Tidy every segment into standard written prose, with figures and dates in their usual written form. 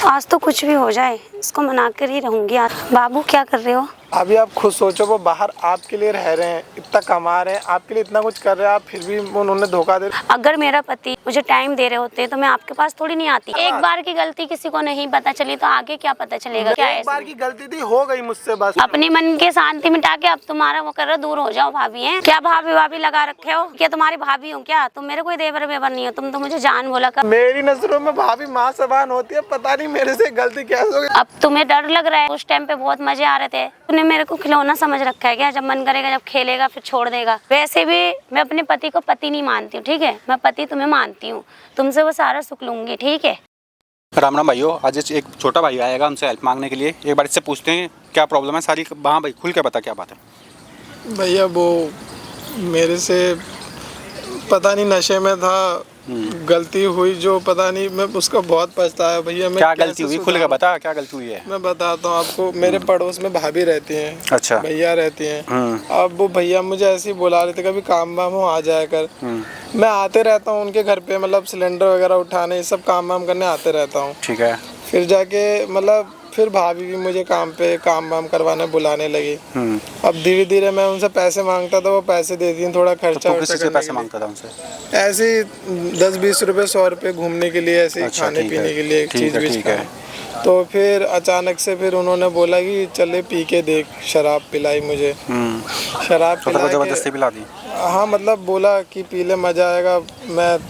आज तो कुछ भी हो जाए, इसको मना कर ही रहूंगी। आज बाबू क्या कर रहे हो? अभी आप खुद सोचो, वो बाहर आपके लिए रह रहे हैं, इतना कमा रहे हैं, आपके लिए इतना कुछ कर रहे हैं, आप फिर भी उन्होंने धोखा दे। अगर मेरा पति मुझे टाइम दे रहे होते तो मैं आपके पास थोड़ी नहीं आती। एक बार की गलती किसी को नहीं पता चली तो आगे क्या पता चलेगा? क्या एक बार की गलती थी, हो गई मुझसे, बस अपने मन के शांति मिटा के अब तुम्हारा वो कर रहे हो, दूर हो जाओ। भाभी हैं क्या? भाभी लगा रखे हो क्या? तुम्हारी भाभी हूँ क्या? तुम मेरे कोई देवर वेवर नहीं हो, तुम तो मुझे जान बोला कर। मेरी नजरों में भाभी माँ समान होती है, पता नहीं मेरे से गलती कैसे हो गई। अब तुम्हें डर लग रहा है? उस टाइम पे बहुत मजे आ रहे थे। तूने मेरे को खिलौना समझ रखा है क्या? जब मन करेगा, जब खेलेगा फिर छोड़ देगा। वैसे भी मैं अपने पति को पति नहीं मानती हूँ, ठीक है? मैं पति तुम्हें मानती हूँ, तुमसे वो सारा सुख लूंगी, ठीक है? राम राम भाइयों, आज एक छोटा भाई आएगा हमसे हेल्प मांगने के लिए। एक बार इससे पूछते हैं क्या प्रॉब्लम है सारी। हाँ भाई, खुल के बता क्या बात है। भैया वो मेरे से पता नहीं नशे में था, गलती हुई जो पता नहीं, मैं उसका बहुत पछताया भैया। मैं क्या गलती हुई? खुल के बता, क्या गलती हुई है? मैं बताता हूँ आपको। मेरे पड़ोस में भाभी रहती हैं, अच्छा, भैया रहती हैं। अब वो भैया मुझे ऐसे ही बुला रहे थे, कभी काम वाम हो आ जाया कर। मैं आते रहता हूँ उनके घर पे, मतलब सिलेंडर वगैरह उठाने, ये सब काम वाम करने आते रहता हूँ। ठीक है। फिर जाके मतलब फिर भाभी भी मुझे काम वाम करवाने बुलाने लगी। अब धीरे धीरे मैं उनसे पैसे मांगता था, वो पैसे देती हैं, थोड़ा खर्चा तो किसी से पैसे मांगता था उनसे? ऐसे ही 10-20 रुपए 100 रुपए घूमने के लिए, ऐसे ही अच्छा, खाने पीने के लिए एक चीज़ भी। ठीक है। तो फिर अचानक से फिर उन्होंने बोला कि चले पी के देख, शराब पिलाई मुझे। शराब पिला जबरदस्ती पिला दी? हाँ, मतलब बोला कि पी ले, मजा आएगा।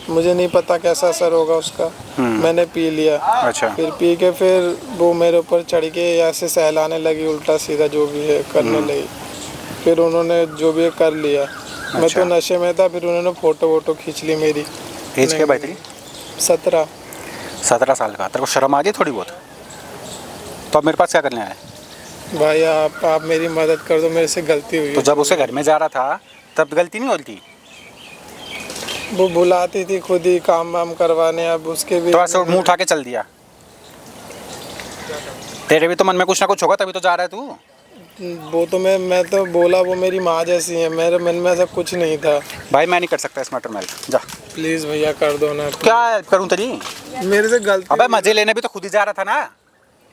मुझे नहीं पता कैसा असर होगा उसका। मैंने पी लिया। अच्छा। फिर पी के फिर वो मेरे ऊपर चढ़ के ऐसे सहलाने लगी, उल्टा सीधा जो भी है करने लगी। फिर उन्होंने जो भी कर लिया। अच्छा। मैं तो नशे में था। फिर उन्होंने फोटो वोटो खींच ली मेरी। एज क्या भाई तेरी? 17 साल का। तेरे को शर्म आ गई थोड़ी बहुत? तो अब मेरे पास क्या करने आया? भाई आप मेरी मदद कर दो, मेरे से गलती हुई। तो जब उसे घर में जा रहा था तब गलती नहीं होती? वो बुलाती थी खुद ही काम वाम करवाने, अब उसके भी तो ऐसे मुंह उठा के चल दिया? तेरे भी तो मन में कुछ ना कुछ होगा, तभी तो जा रहा है तू। वो तो मैं तो बोला वो मेरी माँ जैसी है, मेरे मन में ऐसा कुछ नहीं था। भाई मैं नहीं कर सकता इस मैटर में, जा प्लीज भैया कर दो ना। क्या हेल्प करूँ तेरी? मेरे से गलती। अबे मजे लेने भी तो खुद ही जा रहा था ना।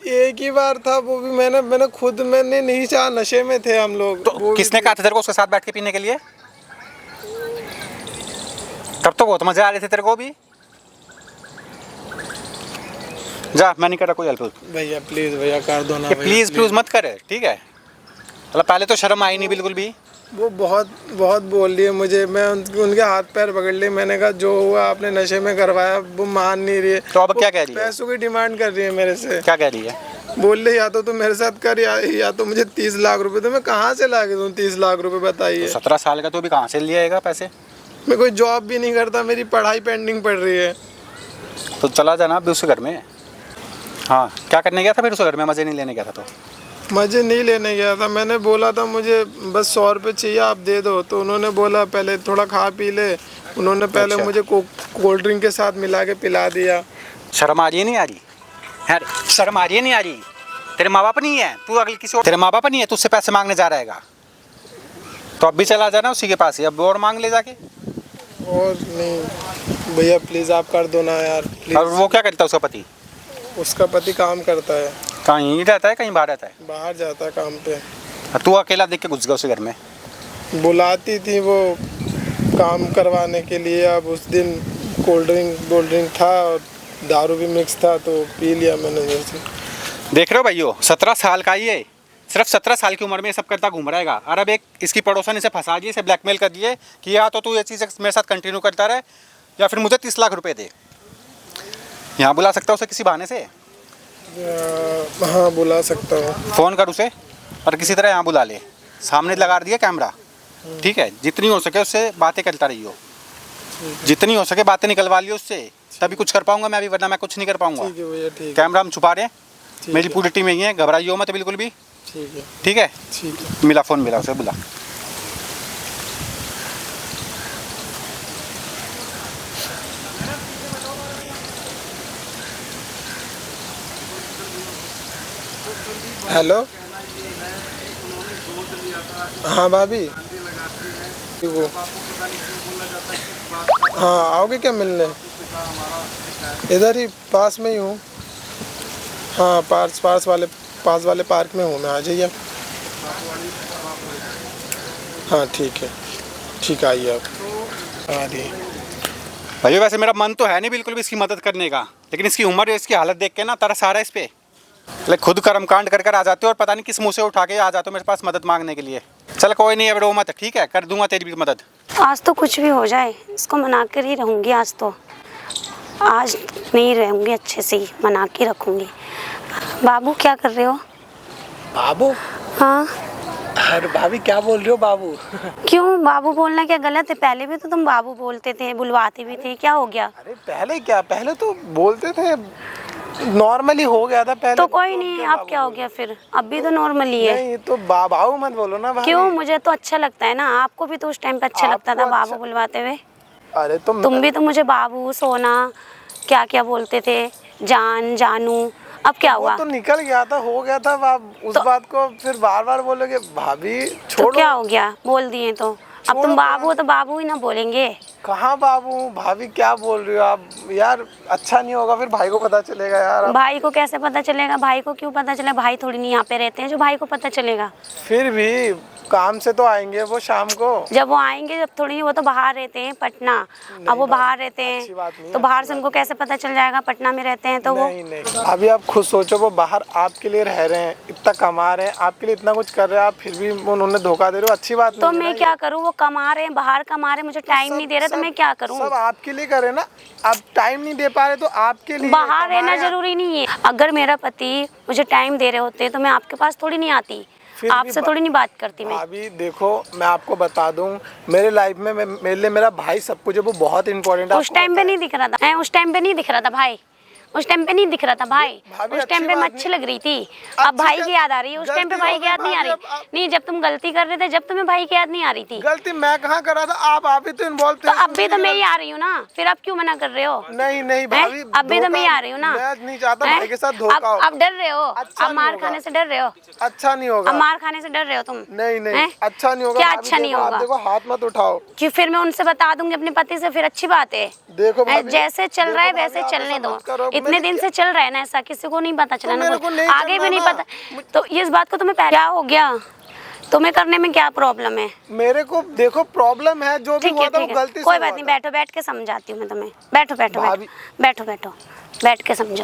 एक ही बार था, वो भी मैंने खुद, मैंने नहीं चाहा, नशे में थे हम लोग। तो किसने कहा था तेरे को उसके साथ बैठ के पीने के लिए? तब तो बहुत मजे आ रहे थे तेरे को भी। जा, मैं नहीं कर रहा कोई हेल्प। भैया प्लीज भैया कर दो ना। प्लीज मत करे, ठीक है? मतलब पहले तो शर्म आई नहीं बिल्कुल भी। वो बहुत बोल रही है मुझे। मैं उनके हाथ पैर पकड़ लिए। मैंने कहा जो हुआ आपने नशे में करवाया। वो मान नहीं रही है। तो अब क्या कह रही है? पैसों की डिमांड कर रही है मेरे से। क्या कह रही है? बोल रही या तो तुम मेरे साथ कर या तो मुझे 30 लाख रुपए। तो मैं कहाँ से ला के दूँ 30 लाख रुपए, बताइए? तो 17 साल का तो भी कहाँ से लिएगा पैसे? मैं कोई जॉब भी नहीं करता, मेरी पढ़ाई पेंडिंग पड़ रही है। तो चला जाना अब उसके घर में। हाँ, क्या करने गया था फिर उसके घर में? मजे नहीं लेने गया था? तो मजे नहीं लेने गया था। मैंने बोला था मुझे बस 100 रुपये चाहिए, आप दे दो। तो उन्होंने बोला पहले थोड़ा खा पी ले। उन्होंने पहले मुझे कोल्ड ड्रिंक के साथ मिला के पिला दिया। शर्म आ रही है नहीं आ रही? यार शर्म आ रही है नहीं आ रही? तेरे माँ बाप नहीं है, तू अगले किसी और, तेरे माँ बाप नहीं है, तू उससे पैसे मांगने जा रहेगा? तो अब भी चला जाना उसी के पास ही, अब और मांग ले जाके। और नहीं भैया प्लीज़ आप कर दो ना यार, प्लीज़। और वो क्या करता है उसका पति? उसका पति काम करता है। कहीं रहता है, कहीं बाहर रहता है? बाहर जाता है काम पे। तू अकेला देख के घुस गया उसके घर में? बुलाती थी वो काम करवाने के लिए। अब उस दिन कोल्ड ड्रिंक था और दारू भी मिक्स था, तो पी लिया मैंने जैसे। देख रहे हो भाइयों, 17 साल का ये, सिर्फ 17 साल की उम्र में ये सब करता घूम रहेगा। और अब एक इसकी पड़ोसन इसे फंसा दिए, इसे ब्लैकमेल कर दिए कि या तो तू ये चीज़ मेरे साथ कंटिन्यू करता रहे या फिर मुझे 30 लाख रुपए दे। यहाँ बुला सकता है उसे किसी बहाने से? हाँ बुला सकता हूँ। फ़ोन कर उसे और किसी तरह यहाँ बुला ले। सामने लगा दिया कैमरा, ठीक है? जितनी हो सके उससे बातें करता रही हो, जितनी हो सके बातें निकलवा लियो उससे, तभी कुछ कर पाऊंगा मैं भी, वरना मैं कुछ नहीं कर पाऊंगा। ठीक है भैया, ठीक। कैमरा हम छुपा रहे हैं, मेरी पूरी टीम यही है, घबराइयो मत बिल्कुल भी। ठीक है, ठीक है? ठीक है। मिला फ़ोन, मिला उसे, बुला। हेलो, हाँ भाभी, वो हाँ आओगे क्या मिलने? इधर ही पास में ही हूँ। हाँ, पास वाले पार्क में हूँ मैं, आ जाइए आप। हाँ ठीक है आइए आप, आ रही है। भाई वैसे मेरा मन तो है नहीं बिल्कुल भी इसकी मदद करने का, लेकिन इसकी उम्र और इसकी हालत देख के ना तरस आ रहा है इस पे। लाइक खुद कर्मकांड कर कर आ जाते हो और पता नहीं किस मुंह से उठा के आ जाते हो मेरे पास मदद मांगने के लिए। चल कोई नहीं, अब रो मत, ठीक है, कर दूंगा तेरी भी मदद। आज तो कुछ भी हो जाए, इसको मना कर ही रहूँगी। आज नहीं रहूँगी, अच्छे से ही मना के रखूँगी। बाबू क्या कर रहे हो? बाबू? हाँ। अरे भाभी क्या बोल रहे हो बाबू? क्यों बाबू बोलना क्या गलत है? पहले भी तो तुम बाबू बोलते थे, बुलवाते भी थे, क्या हो गया? अरे पहले क्या, पहले तो बोलते थे, नॉर्मली हो गया था पहले। तो कोई नहीं, अब क्या हो गया फिर? अब भी तो नॉर्मली है। नहीं तो बाबू मत बोलो ना भाभी। क्यों? मुझे तो अच्छा लगता है ना, आपको भी तो उस टाइम पे अच्छा लगता था बाबू बुलवाते हुए। अरे तुम भी तो मुझे बाबू, सोना, क्या क्या बोलते थे, जान, जानू। अब क्या हुआ? वो तो निकल गया था, हो गया था। आप उस बात को फिर बार बार बोलोगे भाभी, छोड़ो। तो क्या हो गया? बोल दिए तो अब तुम बाबू हो तो बाबू ही ना बोलेंगे। कहाँ बाबू? भाभी क्या बोल रही हो आप यार? अच्छा नहीं होगा, फिर भाई को पता चलेगा यार। भाई को कैसे पता चलेगा? भाई को क्यों पता चलेगा? भाई थोड़ी नहीं यहाँ पे रहते हैं जो भाई को पता चलेगा। फिर भी काम से तो आएंगे वो शाम को। जब वो आएंगे, जब थोड़ी, वो तो बाहर रहते हैं पटना। अब वो बाहर रहते हैं तो बाहर से उनको कैसे पता चल जाएगा? पटना में रहते हैं तो वो नहीं अभी आप खुद सोचो, वो बाहर आपके लिए रह रहे हैं, इतना कमा रहे हैं, आपके लिए इतना कुछ कर रहे हैं, आप फिर भी उन्होंने धोखा दे रहे हो, अच्छी बात नहीं तो है। मैं क्या करूँ? वो कमा रहे हैं, बाहर कमा रहे हैं, मुझे टाइम नहीं दे रहा, तो मैं क्या करूँ? सब आपके लिए करे ना, आप टाइम नहीं दे पा रहे तो आपके लिए। बाहर रहना जरूरी नहीं है। अगर मेरा पति मुझे टाइम दे रहे होते तो मैं आपके पास थोड़ी नहीं आती, आपसे थोड़ी नहीं बात करती मैं। अभी देखो मैं आपको बता दूं, मेरे लाइफ में मेरे लिए मेरा भाई सब कुछ है, वो बहुत इंपॉर्टेंट है। उस टाइम पे नहीं दिख रहा था, उस टाइम पे नहीं दिख रहा था भाई, उस टाइम पे नहीं दिख रहा था भाई। उस टाइम पे मैं अच्छी लग रही थी, अब भाई की याद आ रही है। उस टाइम पे भाई की याद नहीं आ रही। नहीं, जब तुम गलती कर रहे थे, जब तुम्हें भाई की याद नहीं आ रही थी। गलती मैं कहाँ कर रहा था? आप ही तो इन्वॉल्व थे। तो अब भी तो मैं ही आ रही हूँ ना, फिर आप क्यों मना कर रहे हो? नहीं भाभी, अब भी तो मैं ही आ रही हूँ ना। मैं नहीं चाहता भाई के साथ धोखा हो। अब डर रहे हो? अब मार खाने से डर रहे हो? अच्छा नहीं होगा। अब मार खाने से डर रहे हो तुम? नहीं अच्छा नहीं होगा। क्या अच्छा नहीं होगा? देखो हाथ मत उठाओ कि फिर मैं उनसे बता दूंगी अपने पति से, फिर अच्छी बात है। देखो जैसे चल रहा है वैसे चलने दो। इतने दिन से चल रहा है ना ऐसा, किसी को नहीं पता चला ना, आगे भी नहीं पता। तो इस बात को तुम्हें क्या हो गया? तुम्हें करने में क्या प्रॉब्लम है? मेरे को देखो प्रॉब्लम है, जो भी हुआ था वो गलती से। कोई बात नहीं, बैठो, बैठ के समझाती हूँ मैं तुम्हें। बैठो, बैठ के समझो।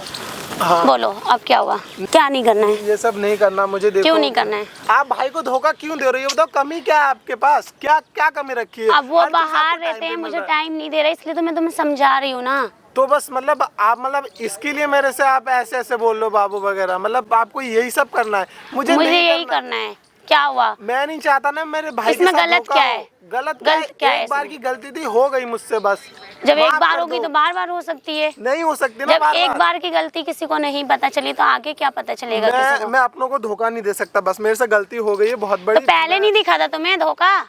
हाँ। बोलो अब क्या हुआ? क्या नहीं करना है? ये सब नहीं करना मुझे। देखो क्यों नहीं करना है? आप भाई को धोखा क्यों दे रही हो? बताओ, कमी क्या है आपके पास? क्या कमी रखी है? अब वो बाहर रहते हैं, मुझे टाइम नहीं दे रहा, इसलिए तो मैं तुम्हें समझा रही हूँ ना। तो बस मतलब आप इसके लिए मेरे से आप ऐसे बोल लो बाबू वगैरह, मतलब आपको यही सब करना है? मुझे यही करना है। क्या हुआ? मैं नहीं चाहता ना मेरे भाई इसमें गलत क्या है? गलत क्या है? एक बार की गलती थी, हो गई मुझसे, बस। जब एक बार होगी तो बार बार हो सकती है। नहीं हो सकती ना। जब एक बार की गलती किसी को नहीं पता चली तो आगे क्या पता चलेगा किसी को? मैं अपनों को धोखा नहीं दे सकता, बस मेरे से गलती हो गई है बहुत बड़ी। तो पहले नहीं दिखा था तुम्हें धोखा?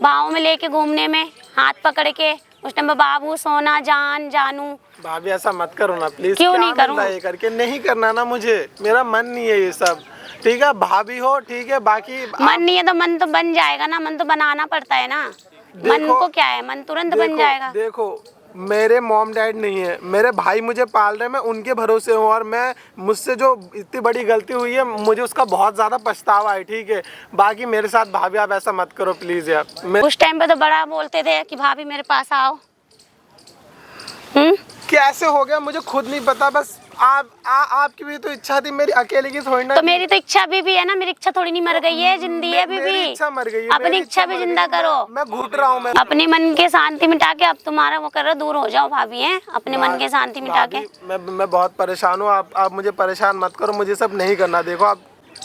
बाहों में लेके घूमने में, हाथ पकड़ के, उस टाइम बाबू, सोना, जान, जानू। भाभी ऐसा मत करो ना प्लीज। क्यों नहीं करूँ? करके नहीं करना ना, मुझे मेरा मन नहीं है ये सब। ठीक है भाभी हो, ठीक है, बाकी मन नहीं है तो मन तो बन जाएगा ना, मन तो बनाना पड़ता है ना। मन को क्या है, मन तुरंत बन जाएगा। देखो मेरे मॉम डैड नहीं है, मेरे भाई मुझे पाल रहे हैं, मैं उनके भरोसे हूँ, और मैं मुझसे जो इतनी बड़ी गलती हुई है मुझे उसका बहुत ज़्यादा पछतावा है। ठीक है, बाकी मेरे साथ भाभी आप ऐसा मत करो प्लीज़ यार। उस टाइम पे तो बड़ा बोलते थे कि भाभी मेरे पास आओ। कैसे हो गया मुझे खुद नहीं पता, बस आपकी भी तो इच्छा थी, मेरी अकेले की थोड़ी ना। तो मेरी तो इच्छा भी है ना, मेरी इच्छा थोड़ी नहीं मर गई है, जिंदी है अभी भी। इच्छा मर गई है, अपनी इच्छा भी जिंदा करो। मैं घुट रहा हूँ, अपने मन के शांति मिटा के अब तुम्हारा वो कर रहे, दूर हो जाओ भाभी है, अपने मन के शांति मिटा के। मैं बहुत परेशान हूँ, आप मुझे परेशान मत करो, मुझे सब नहीं करना। देखो आप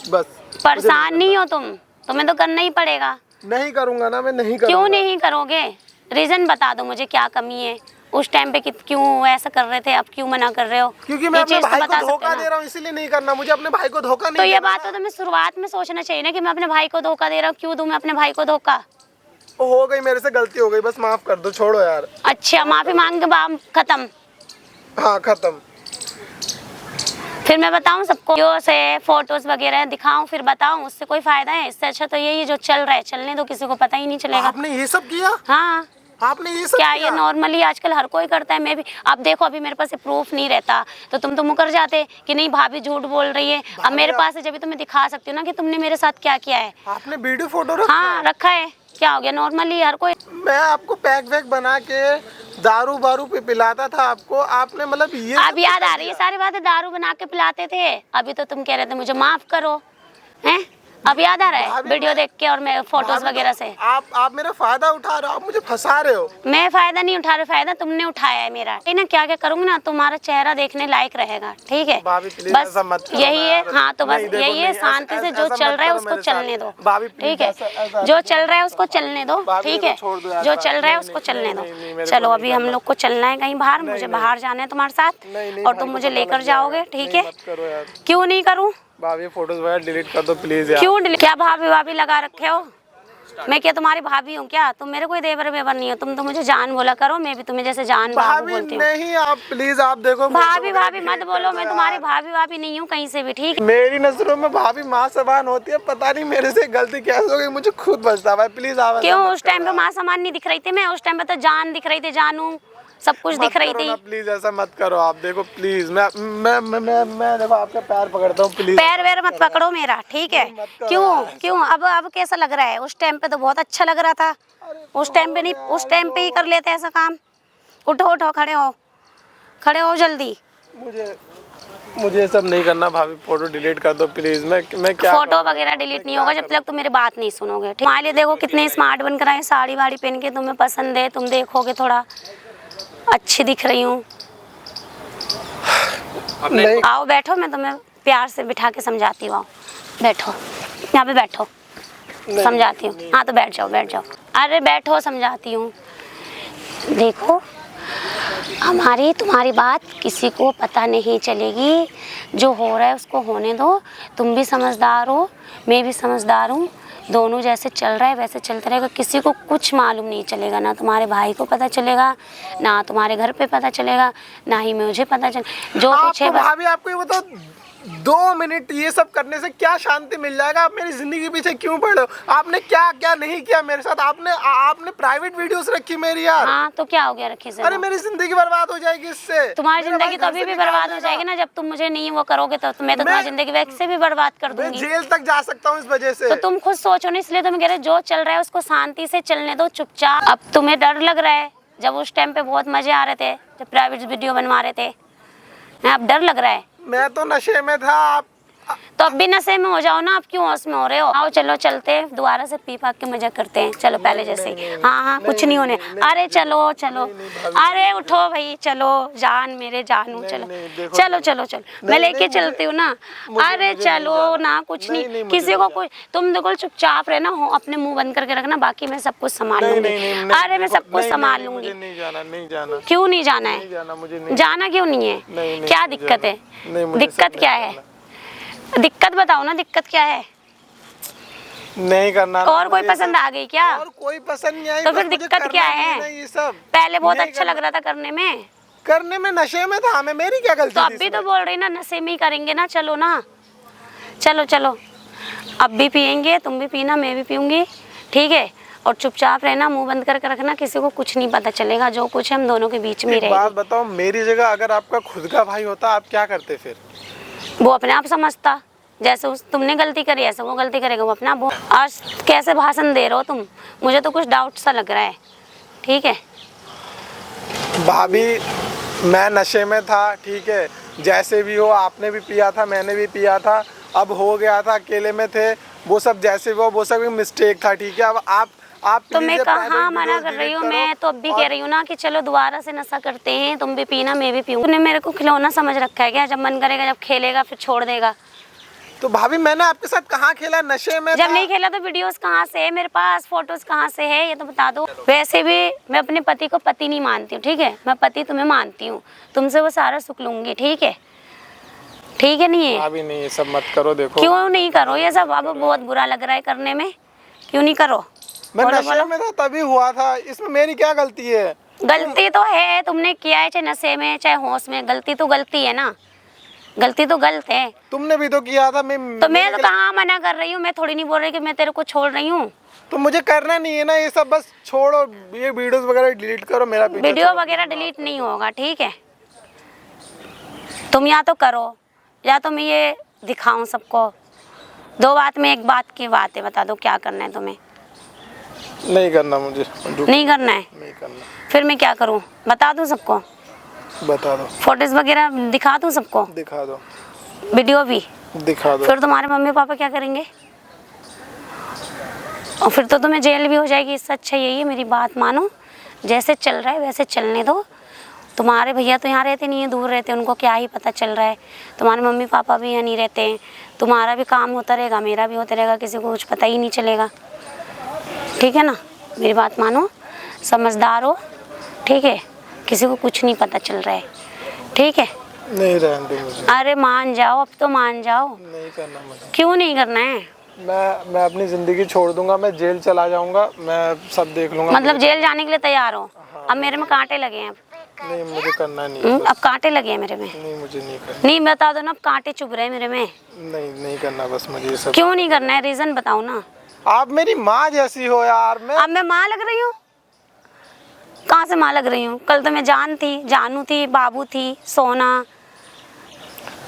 बस परेशान नहीं हो तुम्हें तो करना ही पड़ेगा। नहीं करूँगा ना, मैं नहीं करूँगा। क्यों नहीं करोगे? रीजन बता दो मुझे, क्या कमी है उस टाइम पे? क्यों ऐसा कर रहे थे, अब क्यों मना कर रहे हो? क्योंकि मैं अपने भाई को धोखा दे रहा हूँ, इसीलिए नहीं करना। मुझे अपने भाई को धोखा नहीं। तो ये बात तो तुम्हें शुरुआत में सोचना चाहिए ना कि मैं अपने भाई को धोखा दे रहा हूँ। क्यों दूं मैं अपने भाई को धोखा? हो गई मेरे से गलती, हो गई, बस माफ कर दो, छोड़ो यार। अच्छा, माफी मांग के खत्म? हाँ खत्म। फिर मैं बताऊं सबको, वीडियो से फोटोज वगैरह दिखाऊं, फिर बताऊं, उससे कोई फायदा है? इससे अच्छा तो यही जो चल रहा है चलने दो, किसी को पता ही नहीं चलेगा। आपने ये सब किया? हाँ, आपने ये सब क्या किया? ये नॉर्मली आजकल हर कोई करता है। मैं भी, अब देखो अभी मेरे पास प्रूफ नहीं रहता तो तुम तो मुकर जाते कि नहीं भाभी झूठ बोल रही है। अब मेरे पास है, जब भी तुम्हें दिखा सकती हूँ ना कि तुमने मेरे साथ क्या किया है। आपने वीडियो फोटो रखा हाँ रखा है, क्या हो गया, नॉर्मली हर कोई। मैं आपको पैक वैक बना के दारू बारू पे पिलाता था आपको, आपने मतलब ये अब सब याद कर आ रही है सारी बातें, दारू बना के पिलाते थे। अभी तो तुम कह रहे थे मुझे माफ करो, हैं? अब याद आ रहा है भाभी, वीडियो देख के और मैं फोटोज भाभी, वगैरह से। आप मेरा फायदा उठा रहे हो, आप मुझे फंसा रहे हो। मैं फायदा नहीं उठा रही, फायदा तुमने उठाया है मेरा। ठीक है ना, क्या क्या करूंगी ना, तुम्हारा चेहरा देखने लायक रहेगा। ठीक है, भाभी, प्लीज बस ऐसा मत करो यही है। यार। हाँ तो बस नहीं, देखो, यही है, नहीं, शांति से जो ऐसा चल मत रहा है करो उसको मेरे चलने साथ। दो। भाभी, प्लीज ठीक है, ऐसा जो चल रहा है उसको चलने दो। भाभी, ठीक ये है, तो छोड़ दो यार, जो भाभी, चल रहा है नहीं, उसको नहीं, चलने नहीं, नहीं, दो। मेरे चलो को अभी हम लोग को चलना है कहीं बाहर, मुझे बाहर जाना है तुम्हारे साथ, नहीं, और भाई तुम को मुझे पता लेकर लग जाओगे। जाएगा। ठीक नहीं, है, मत करो यार। क्यों नहीं करूँ? भाभी फोटोज वगैरह डिलीट कर दो प्लीज यार। क्यों क्या भाभी भाभी लगा रखे हो? मैं क्या तुम्हारी भाभी हूँ क्या? तुम मेरे कोई देवर वेवर नहीं हो। तुम तो मुझे जान बोला करो, मैं भी तुम्हें जैसे जान बाबू भाभी बोलती हूँ। नहीं, आप प्लीज आप देखो, भाभी फोटो भाभी वगैरह मत delete बोलो, कर मैं दो तुम्हारी यार। भाभी भाभी नहीं हूँ कहीं से भी। ठीक, मेरी नजरों में भाभी माँ समान होती है, पता नहीं मेरे से गलती कैसे हो गई, मुझे खुद बचता है। प्लीज आप ऐसा क्यों? मत उस टाइम करो पे यार। माँ समान नहीं दिख रही थी मैं, उस टाइम पे तो जान दिख रही थी, जानू सब कुछ मत दिख रही करो थी। ना प्लीज, ऐसा मत करो आप। देखो प्लीज, मैं देखो आपके पैर पकड़ता हूँ प्लीज। पैर वैर मत पकड़ो मेरा। ठीक है, मत करो क्यों यार। क्यों अब कैसा लग रहा है? उस टाइम पे तो बहुत अच्छा लग रहा था। उस टाइम पे नहीं, उस टाइम पे ही कर लेते ऐसा काम। उठो उठो, खड़े हो, खड़े हो जल्दी। मुझे ये सब नहीं करना भाभी, फोटो डिलीट कर दो प्लीज। मैं क्या फोटो करूं? वगैरह डिलीट नहीं होगा जब तक तुम मेरी बात नहीं सुनोगे। ठीक, तुम्हारे लिए देखो कितने स्मार्ट बनकर आए, साड़ी वाड़ी पहन के, तुम्हें पसंद है, तुम देखोगे थोड़ा अच्छी दिख रही हूँ। नहीं, आओ बैठो, मैं तुम्हें प्यार से बिठा के समझाती हूँ। आओ बैठो, यहाँ पे बैठो, समझाती हूँ। हाँ तो बैठ जाओ, बैठ जाओ। अरे बैठो, समझाती हूँ। देखो हमारी तुम्हारी बात किसी को पता नहीं चलेगी, जो हो रहा है उसको होने दो। तुम भी समझदार हो, मैं भी समझदार हूँ, दोनों जैसे चल रहा है वैसे चलता रहेगा। किसी को कुछ मालूम नहीं चलेगा, ना तुम्हारे भाई को पता चलेगा, ना तुम्हारे घर पे पता चलेगा, ना ही मुझे पता चले। जो कुछ है आपको बस। भाभी, आपको ये बताओ, 2 मिनट ये सब करने से क्या शांति मिल जाएगा? आप मेरी जिंदगी पीछे क्यों पड़े हो? आपने क्या क्या नहीं किया मेरे साथ? आपने प्राइवेट वीडियोस रखी मेरी यार। हाँ तो क्या हो गया, रखी से? अरे मेरी जिंदगी बर्बाद हो जाएगी इससे। तुम्हारी मेरा भाई जिंदगी तो घर अभी से भी निकाल बर्बाद हो देगा। जाएगी ना, जब तुम मुझे नहीं वो करोगे तो मैं तो तुम्हारी जिंदगी वैसे भी बर्बाद कर मैं दूंगी। जेल तक जा सकता हूँ इस वजह से। तो तुम खुद सोचो ना, इसलिए तो मैं कह रही हूँ, जो चल रहा है उसको शांति से चलने दो, चुपचाप। अब तुम्हें डर लग रहा है, जब उस टाइम पे बहुत मजे आ रहे थे, जब प्राइवेट वीडियो बनवा रहे थे, अब डर लग रहा है। मैं तो नशे में था। आप तो अब भी नशे में हो जाओ ना, अब क्यों होश में हो रहे हो? आओ चलो चलते हैं, दोबारा से पी पा के मजा करते हैं। चलो पहले जैसे ही। हाँ हाँ, कुछ नहीं होने। अरे चलो चलो, अरे उठो भाई, चलो जान मेरे जानू, चलो चलो चलो चलो, मैं लेके चलती हूँ ना। अरे चलो ना, कुछ नहीं, किसी को कुछ, तुम देखो चुपचाप रहना, हो अपने मुंह बंद करके रखना, बाकी मैं सब कुछ संभाल लूंगी। अरे मैं सब कुछ संभाल लूंगी। नहीं जाना, नहीं जाना। क्यों नहीं जाना है? नहीं जाना, मुझे नहीं जाना क्यों नहीं है? नहीं, क्या मुझे दिक्कत है? नहीं, मुझे दिक्कत सब क्या नहीं है? दिक्कत बताओ ना, दिक्कत क्या है? नहीं करना। और कोई पसंद आ गई क्या? और कोई पसंद नहीं आई। तो बस फिर मुझे दिक्कत करना क्या नहीं है? ना ये सब। पहले बहुत नहीं अच्छा लग रहा था करने में, करने में नशे में था मैं, मेरी क्या गलती तो अब थी भी तो इसमें? बोल रही ना नशे में ही करेंगे ना। चलो ना, चलो चलो, अब भी पियेंगे, तुम भी पीना, मैं भी पीऊंगी। ठीक है, और चुपचाप रहना, मुंह बंद करके रखना, किसी को कुछ नहीं पता चलेगा। जो कुछ है हम दोनों के बीच में ही एक बात रहेगी। बताओ, मेरी जगह अगर आपका खुद का भाई होता, आप क्या करते फिर? वो अपने आप समझता, जैसे तुमने गलती करी ऐसे वो गलती करेगा। वो अपना आज कैसे भाषण दे रहे हो तुम? मुझे तो कुछ डाउट सा लग रहा है। ठीक है भाभी, मैं नशे में था, ठीक है, जैसे भी हो, आपने भी पिया था, मैंने भी पिया था, अब हो गया था, अकेले में थे, वो सब जैसे भी हो, वो सब मिस्टेक था। ठीक है, अब आप तो मैं please ये कहाँ private मना videos कर रही delete हूँ? करो। मैं तो अब भी और कह रही हूँ ना कि चलो दोबारा से नशा करते हैं, तुम भी पीना मैं भी पीऊँ। तूने मेरे को खिलौना समझ रखा है क्या? जब मन करेगा, जब खेलेगा फिर छोड़ देगा। तो भाभी, मैंने आपके साथ कहाँ खेला? नशे में जब था। नहीं खेला तो वीडियोस कहाँ से है मेरे पास, फोटोज कहाँ से है, ये तो बता दो। वैसे भी मैं अपने पति को पति नहीं मानती हूँ। ठीक है, मैं पति तुम्हें मानती हूँ, तुमसे वो सारा सुख लूंगी। ठीक है, ठीक है, नहीं है? भाभी नहीं, ये सब मत करो। देखो, क्यों नहीं करो ये सब? अब बहुत बुरा लग रहा है करने में, क्यों नहीं करो? मैं बोलो, नशे बोलो। में था तभी हुआ था, इसमें मेरी क्या गलती है? गलती तो है, तुमने किया है, चाहे नशे में चाहे होश में, गलती तो गलती है ना, गलती तो गलत है। तुमने भी तो किया था। तो मैं तो कहाँ मना कर रही हूँ? मैं थोड़ी नहीं बोल रही कि मैं तेरे को छोड़ रही हूँ। तो मुझे करना नहीं है ना ये सब, बस छोड़ो ये वीडियोस वगैरह डिलीट करो, मेरा पीछे वीडियो छोड़ो। वगैरह डिलीट नहीं होगा, ठीक है। तुम या तो करो या तो मैं ये दिखाऊं सबको। दो बात में एक बात की बात है, बता दो क्या करना है तुम्हें। नहीं करना मुझे, नहीं करना है, नहीं करना। फिर मैं क्या करूं, बता दूं सबको, बता दो, फोटोज वगैरह दिखा दूं सबको, दिखा दो, वीडियो भी दिखा दो। फिर तुम्हारे मम्मी पापा क्या करेंगे, और फिर तो तुम्हें जेल भी हो जाएगी। इससे अच्छा यही है, मेरी बात मानो, जैसे चल रहा है वैसे चलने दो। तुम्हारे भैया तो यहाँ रहते नहीं है, दूर रहते, उनको क्या ही पता चल रहा है। तुम्हारे मम्मी पापा भी यहाँ नहीं रहते हैं, तुम्हारा भी काम होता रहेगा, मेरा भी होता रहेगा, किसी को कुछ पता ही नहीं चलेगा, ठीक है ना। मेरी बात मानो, समझदार हो, ठीक है, किसी को कुछ नहीं पता चल रहा है, ठीक है। नहीं रहने दो मुझे। अरे मान जाओ, अब तो मान जाओ। नहीं करना मुझे। क्यों नहीं करना है? मैं अपनी जिंदगी छोड़ दूंगा, मैं जेल चला जाऊंगा, मैं सब देख लूंगा। मतलब जेल जाने के लिए तैयार हो? अब मेरे में कांटे लगे हैं। नहीं मुझे करना नहीं है। अब कांटे लगे हैं मेरे में। नहीं मुझे नहीं करना। नहीं बता दो ना, अब कांटे चुभ रहे हैं मेरे में। नहीं करना बस मुझे ये सब। क्यों नहीं करना है, रीजन बताओ ना। आप मेरी माँ जैसी हो यार। अब मैं माँ लग रही हूँ? कहाँ से माँ लग रही हूँ? कल तो मैं जानू थी, बाबू थी, सोना।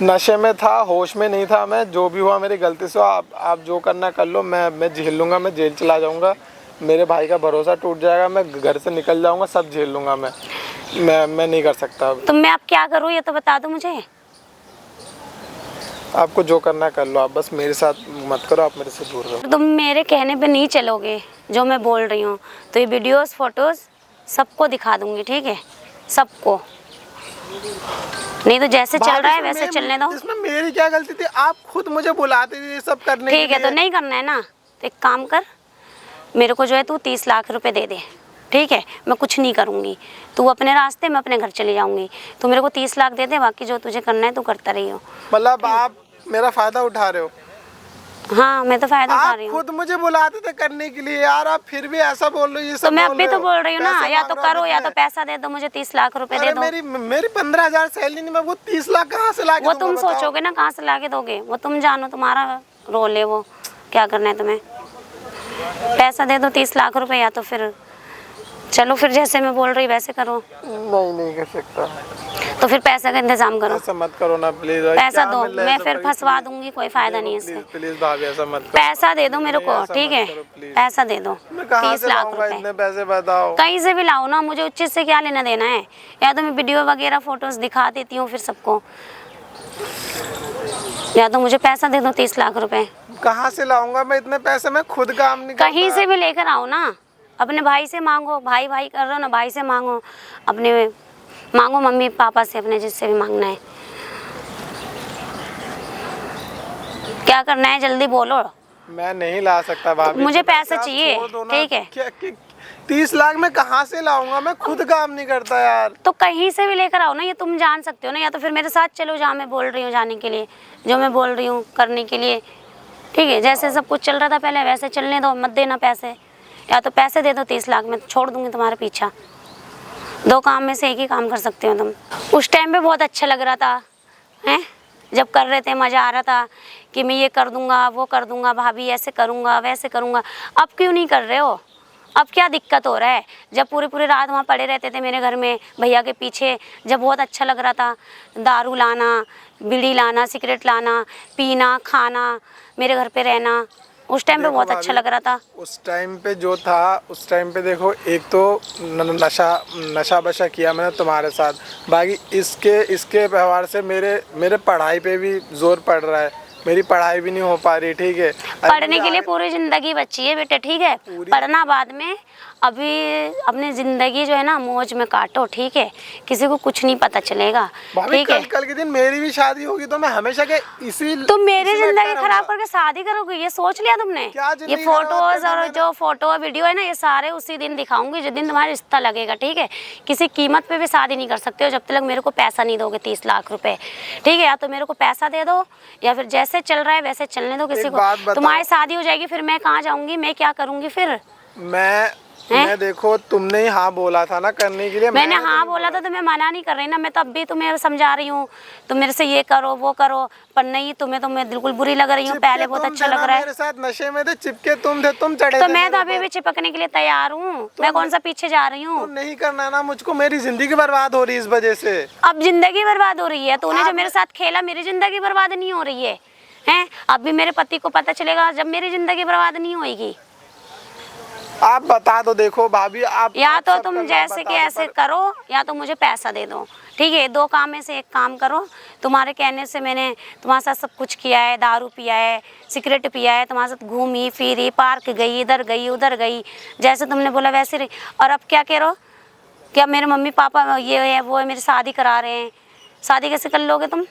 नशे में था, होश में नहीं था मैं। जो भी हुआ मेरी गलती से। आप जो करना कर लो, मैं झेल लूंगा। मैं जेल चला जाऊंगा, मेरे भाई का भरोसा टूट जाएगा, मैं घर से निकल जाऊंगा, सब झेल लूंगा मैं नहीं कर सकता अब। तो मैं अब क्या करूँ ये तो बता दो मुझे। आपको जो करना कर लो, आप बस मेरे साथ मत करो, आप मेरे से दूर रहो। तुम मेरे कहने पे नहीं चलोगे जो मैं बोल रही हूँ, तो ये वीडियोस फोटोज सबको दिखा दूंगी, ठीक है, सबको। नहीं तो जैसे चल रहा है वैसे चलने दो। इसमें मेरी क्या गलती थी? आप खुद मुझे बुलाते थे ये सब करने के लिए। ठीक है, तो नहीं करना है ना, तो एक काम कर, मेरे को जो है तू 30 लाख रुपए दे दे, ठीक है। मैं कुछ नहीं करूँगी, तू अपने रास्ते, मैं अपने घर चली जाऊँगी। तू मेरे को 30 लाख दे दे, बाकी जो तुझे करना है तू करता रही हो। मतलब आप मेरा फायदा उठा रहे हो? हाँ, मैं तो फायदा उठा रही आप हूँ। खुद मुझे बुलाते थे करने के लिए यार, आप फिर भी ऐसा बोल रहे हो, ये सब तो मैं बोल अभी रहे तो हो। बोल रही हूँ ना, पैसा या तो मांग रहे हो करो या मुझसे। तो पैसा दे दो मुझे, 30 लाख रुपए दे अरे दो। मेरी 15,000 सैलरी नहीं, मैं वो 30 लाख कहाँ से लाके वो दूंगा तुम बताओ? सोचोगे ना कहाँ से लाके दोगे, वो तुम जानो, तुम्हारा रोल है वो, क्या करना है तुम्हें। पैसा दे दो 30 लाख रुपए, या तो फिर चलो, फिर जैसे मैं बोल रही वैसे करो। नहीं कर सकता। तो फिर पैसा का इंतजाम करो। ऐसा मत करो ना प्लीज। पैसा दो, मैं फिर फंसवा दूंगी, कोई फायदा नहीं है इससे। प्लीज भाभी ऐसा मत करो। पैसा दे दो मेरे को, ऐसा ठीक मत है, करो, please। पैसा दे दो, मैं कहाँ 30 से लाख लाऊंगा रुपए। इतने पैसे बताओ? कहीं से भी लाओ ना, मुझे उस चीज से क्या लेना देना है। या तो मैं वीडियो वगैरह फोटोज दिखा देती हूँ फिर सबको, या तो मुझे पैसा दे दो 30 लाख रुपए। कहाँ से लाऊंगा मैं इतने पैसे? मैं खुद काम नहीं करता। कहीं से भी लेकर आओ ना, अपने भाई से मांगो, भाई भाई कर रहे हो ना, भाई से मांगो, अपने मांगो मम्मी पापा से, अपने जिससे भी मांगना है। क्या करना है जल्दी बोलो। मैं नहीं ला सकता भाभी। मुझे पैसा आप चाहिए, छोड़ दो ना। ठीक है। 30 लाख में कहाँ से लाऊंगा? मैं खुद काम नहीं करता यार। तो कहीं से भी लेकर आओ ना, ये तुम जान सकते हो ना, या तो फिर मेरे साथ चलो जहाँ मैं बोल रही हूँ जाने के लिए, जो मैं बोल रही हूँ करने के लिए, ठीक है। जैसे सब कुछ चल रहा था पहले वैसे चलने दो, मत देना पैसे, या तो पैसे दे दो 30 लाख, में छोड़ दूंगी तुम्हारे पीछा। दो काम में से एक ही काम कर सकते हो तुम। उस टाइम पे बहुत अच्छा लग रहा था, हैं, जब कर रहे थे मज़ा आ रहा था कि मैं ये कर दूंगा, वो कर दूंगा, भाभी ऐसे करूंगा वैसे करूंगा। अब क्यों नहीं कर रहे हो? अब क्या दिक्कत हो रहा है? जब पूरी रात वहाँ पड़े रहते थे मेरे घर में भैया के पीछे, जब बहुत अच्छा लग रहा था, दारू लाना, बीड़ी लाना, सिगरेट लाना, पीना, खाना, मेरे घर पे रहना, उस टाइम पे बहुत अच्छा लग रहा था। उस टाइम पे जो था, उस टाइम पे देखो, एक तो नशा बशा किया मैंने तुम्हारे साथ, बाकी इसके व्यवहार से मेरे पढ़ाई पे भी जोर पड़ रहा है, मेरी पढ़ाई भी नहीं हो पा रही, ठीक है। पढ़ने के लिए पूरी जिंदगी बची है बेटे, ठीक है, पढ़ना बाद में। अभी अपनी जिंदगी जो है ना मौज में काटो, ठीक है, किसी को कुछ नहीं पता चलेगा, ठीक है। कल के दिन मेरी भी शादी होगी तो मैं हमेशा के इसी तुम मेरी इसी में जिंदगी रहूंगा। खराब करके शादी करोगे, ये सोच लिया तुमने? क्या ये जिंदगी खराब फोटोज करनी और मैंने? जो फोटो वीडियो है ना, ये सारे उसी दिन दिखाऊंगी जिस दिन तुम्हारा रिश्ता लगेगा, ठीक है। किसी कीमत पे भी शादी नहीं कर सकते हो जब तक मेरे को पैसा नहीं दोगे 30 लाख रुपए, ठीक है। या तो मेरे को पैसा दे दो, या फिर जैसे चल रहा है वैसे चलने दो। किसी एक बात को बताओ। तुम्हारी शादी हो जाएगी, फिर मैं कहाँ जाऊंगी, मैं क्या करूंगी फिर? मैं हैं? मैं देखो तुमने ही हाँ बोला था ना करने के लिए। मैंने हाँ बोला था तो मैं मना नहीं कर रही ना, मैं तो अब भी तुम्हें समझा रही हूँ, तुम मेरे से ये करो वो करो, पर नहीं, तुम्हें तो मैं बिल्कुल बुरी लग रही हूँ। पहले बहुत अच्छा लग रहा है। मेरे साथ नशे में थे, चिपके तुम थे, तुम चढ़े तो थे मैं तो मेरे अभी ऊपर। भी चिपकने के लिए तैयार हूँ, मैं कौन सा पीछे जा रही तो हूँ। नहीं करना ना मुझको, मेरी जिंदगी बर्बाद हो रही है इस वजह से। अब जिंदगी बर्बाद हो रही है, तूने जो मेरे साथ खेला, मेरी जिंदगी बर्बाद नहीं हो रही है, हैं? अब भी मेरे पति को पता चलेगा जब मेरी जिंदगी बर्बाद नहीं होगी। आप बता दो, देखो भाभी आप या तो सब तुम करना जैसे बता कि दो, ऐसे पर करो या तो मुझे पैसा दे दो, ठीक है? दो काम में से एक काम करो। तुम्हारे कहने से मैंने तुम्हारे साथ सब कुछ किया है, दारू पिया है, सिगरेट पिया है, तुम्हारे साथ घूमी फिरी, पार्क गई, इधर गई उधर गई, जैसे तुमने बोला वैसे रही। और अब क्या कह रहे हो? क्या मेरे मम्मी पापा ये है वो है, मेरी शादी करा रहे हैं? शादी कैसे कर लोगे तुम?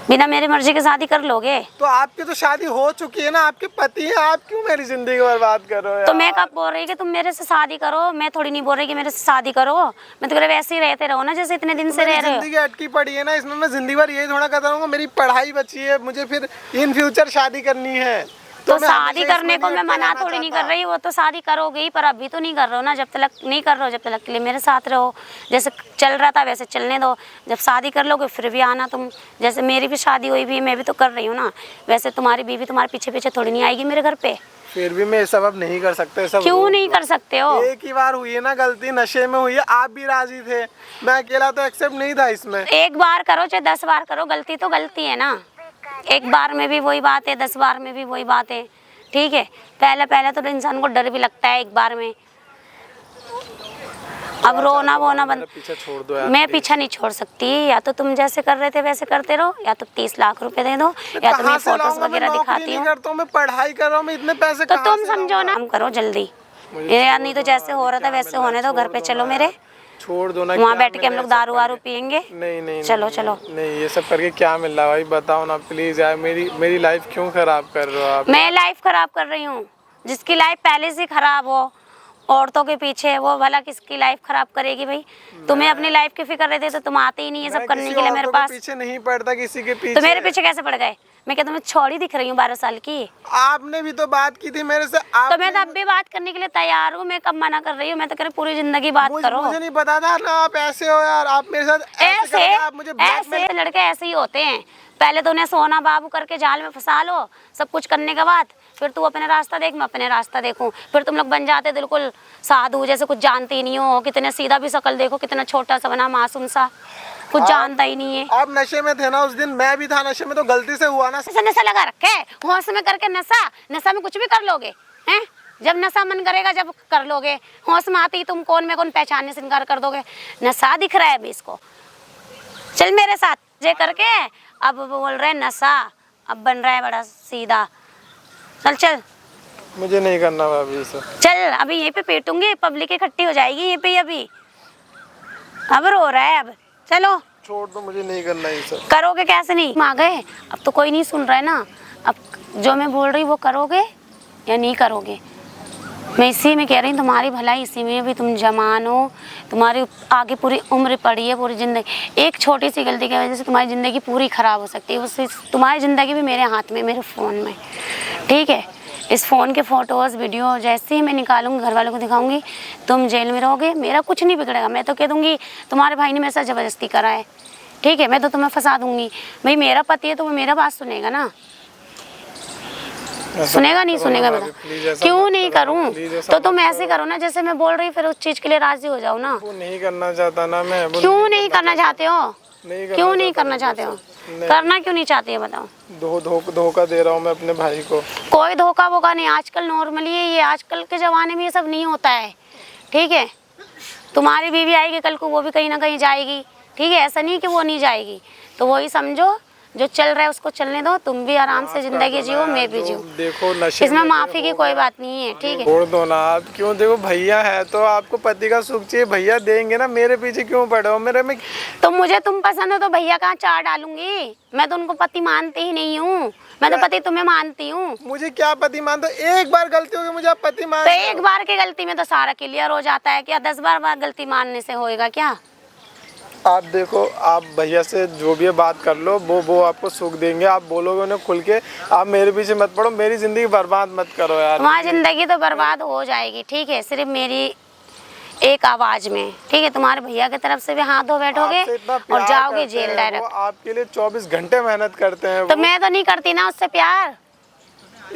बिना मेरी मर्जी के शादी कर लोगे? तो आपकी तो शादी हो चुकी है ना, आपके पति हैं, आप क्यों मेरी जिंदगी बर्बाद कर रहे हो यार? तो मैं कब बोल रही कि तुम मेरे से शादी करो? मैं थोड़ी नहीं बोल रही कि मेरे से शादी करो, मैं तो कह रही वैसे ही रहते रहो ना जैसे इतने दिन से मेरी रह रहे हो। जिंदगी अटकी पड़ी है ना, इसमें मैं जिंदगी भर यही थोड़ा करता रहूंगा। मेरी पढ़ाई बची है, मुझे फिर इन फ्यूचर शादी करनी है। तो मैं शादी हमेशा करने इसमें को नहीं मैं अटके मना रहना थोड़ी नहीं चाहता। कर रही, वो तो शादी करोगे ही, पर अभी तो नहीं कर रहे हो ना। जब तक नहीं कर रहे हो जब तक के लिए मेरे साथ रहो, जैसे चल रहा था वैसे चलने दो। जब शादी कर लोगे फिर भी आना तुम। जैसे मेरी भी शादी हुई भी, मैं भी तो कर रही हूँ ना, वैसे तुम्हारी बीवी तुम्हारे पीछे पीछे थोड़ी नहीं आएगी मेरे घर पे। फिर भी मैं ये सब अब नहीं कर सकते। सब क्यों नहीं कर सकते हो? एक ही बार हुई है ना गलती, नशे में हुई है, आप भी राजी थे, मैं अकेला तो एक्सेप्ट नहीं था इसमें। एक बार करो चाहे 10 बार करो, गलती तो गलती है ना। एक बार में भी वही बात है, 10 बार में भी वही बात है, ठीक है? पहले पहले तो इंसान को डर भी लगता है एक बार में। अब रोना वोना बंद। पीछे छोड़ दो यार, मैं पीछा नहीं छोड़ सकती। या तो तुम जैसे कर रहे थे वैसे करते रहो, या तो 30 लाख रुपए दे दो, या तो मैं कहाँ से फोटोज लाऊंगा? मैं वगैरह नौकरी दिखाती नहीं हूँ। करता हूँ, मैं पढ़ाई कर रहा हूँ, मैं इतने पैसे तो कहाँ तुम से समझो ना, काम करो जल्दी, यार नहीं तो जैसे हो रहा था वैसे होने दो। घर पे चलो मेरे, छोड़ दो ना। वहाँ क्या बैठ के हम मिल लोग रहा है दारू सब वारू करके? पियेंगे। नहीं नहीं चलो नहीं, चलो। नहीं, ये सब करके क्या मिल रहा है भाई, बताओ ना प्लीज यार। मेरी लाइफ क्यों खराब कर रहे हो आप? मैं लाइफ खराब कर रही हूँ? जिसकी लाइफ पहले से खराब हो, औरतों के पीछे, वो भला किसकी लाइफ खराब करेगी भाई? तुम्हें अपनी लाइफ की फिक्र रहती तो तुम आते ही नहीं है सब करने के लिए मेरे पास। पीछे नहीं पड़ता किसी के पीछे। तो मेरे पीछे कैसे पड़ गए? मैं क्या तुम्हें छोड़ी दिख रही हूँ 12 साल की? आपने भी तो बात की थी मेरे से। आप तो मैं तो अब भी बात करने के लिए तैयार हूँ, मैं कब मना कर रही हूँ? मैं तो कह रही पूरी जिंदगी बात करो। मुझे नहीं पता था ना आप ऐसे हो यार, आप मेरे साथ ऐसे करके आप मुझे ब्लैकमेल। ऐसे लड़के ऐसे ही होते हैं। पहले तो उन्हें सोना बाबू करके जाल में फंसा लो, सब कुछ करने के बाद फिर तू अपने रास्ता देख, मैं अपने रास्ता देखूं, फिर तुम लोग बन जाते बिल्कुल साधु जैसे, कुछ जानते ही नहीं हो। कितने सीधा भी शकल देखो, कितना छोटा सा बना, मासूम सा, कुछ जानता ही नहीं है। आप नशे में थे ना उस दिन, मैं भी था नशे में, तो गलती से हुआ ना। ऐसा नशा लगा रखे है, होश में करके नशा में कुछ भी कर लोगे हैं? जब नशा मन करेगा जब कर लोगे, होश में आती तुम कौन मैं कौन पहचानने से इनकार कर दोगे। नशा दिख रहा है अभी इसको, चल मेरे साथ जे करके। अब बोल रहे नशा, अब बन रहा है बड़ा सीधा। चल चल मुझे नहीं करना भाभी सब। चल, अभी यहीं पे पीटूंगी, पब्लिक इकट्ठी हो जाएगी यहीं पे। अभी अब रो रहा है, अब चलो छोड़ दो, मुझे नहीं करना ये सब। करोगे कैसे नहीं? आ गए, अब तो कोई नहीं सुन रहा है ना। अब जो मैं बोल रही वो करोगे या नहीं करोगे? मैं इसी में कह रही हूँ, तुम्हारी भलाई इसी में। भी तुम जवान हो, तुम्हारी आगे पूरी उम्र पड़ी है, पूरी ज़िंदगी। एक छोटी सी गलती की वजह से तुम्हारी ज़िंदगी पूरी ख़राब हो सकती है। उससे तुम्हारी ज़िंदगी भी मेरे हाथ में, मेरे फ़ोन में, ठीक है? इस फ़ोन के फ़ोटोज़ वीडियो जैसे ही मैं निकालूंगी, घर वालों को दिखाऊंगी, तुम जेल में रहोगे, मेरा कुछ नहीं बिगड़ेगा। मैं तो कह दूँगी तुम्हारे भाई ने मेरे साथ ज़बरदस्ती करा है, ठीक है? मैं तो तुम्हें फंसा दूँगी। भाई मेरा पति है तो वो मेरा बात सुनेगा ना, सुनेगा नहीं सुनेगा? बता क्यों नहीं करूं? तो तुम ऐसे करो ना जैसे मैं बोल रही, फिर उस चीज के लिए राजी हो जाओ ना। वो नहीं करना चाहता ना मैं। क्यों नहीं करना चाहते हो? क्यों नहीं करना चाहते हो? नहीं। करना क्यों नहीं चाहते हो बताओ? धोखा दे रहा हूँ मैं अपने भाई को। कोई धोखा वोखा नहीं, आजकल नॉर्मली है ये। आजकल के जमाने में ये सब नहीं होता है, ठीक है? तुम्हारी बीवी आएगी कल को, वो भी कहीं ना कहीं जाएगी, ठीक है? ऐसा नहीं कि वो नहीं जाएगी। तो वही समझो, जो चल रहा है उसको चलने दो। तुम भी आराम से जिंदगी जियो, मैं भी जियो। देखो नशे इसमें माफी की कोई बात नहीं है, ठीक है? छोड़ दो ना आप। क्यों? देखो भैया है तो आपको पति का सुख चाहिए, भैया देंगे ना। मेरे पीछे क्यों पड़े हो? मेरे में तो मुझे तुम पसंद हो तो भैया कहाँ चार डालूंगी? मैं तो उनको पति मानती ही नहीं हूँ, मैं तो पति तुम्हें मानती हूँ। मुझे क्या पति मान दो? एक बार गलती होगी मुझे आप पति मान तो दो। एक बार की गलती में तो सारा क्लियर हो जाता है क्या? 10 बार गलती मानने से होएगा क्या? आप देखो, आप भैया से जो भी है बात कर लो, वो आपको सुख देंगे। आप बोलोगे उन्हें खुल के, आप मेरे पीछे मत पड़ो, मेरी जिंदगी बर्बाद मत करो यार। तुम्हारी जिंदगी तो बर्बाद हो जाएगी, ठीक है, सिर्फ मेरी एक आवाज में, ठीक है। तुम्हारे भैया की तरफ से भी हाथ धो बैठोगे आपसे इतना और प्यार जाओगे करते जेल हैं डायरेक्ट। वो, आपके लिए 24 घंटे मेहनत करते हैं तो वो। मैं तो नहीं करती ना उससे प्यार,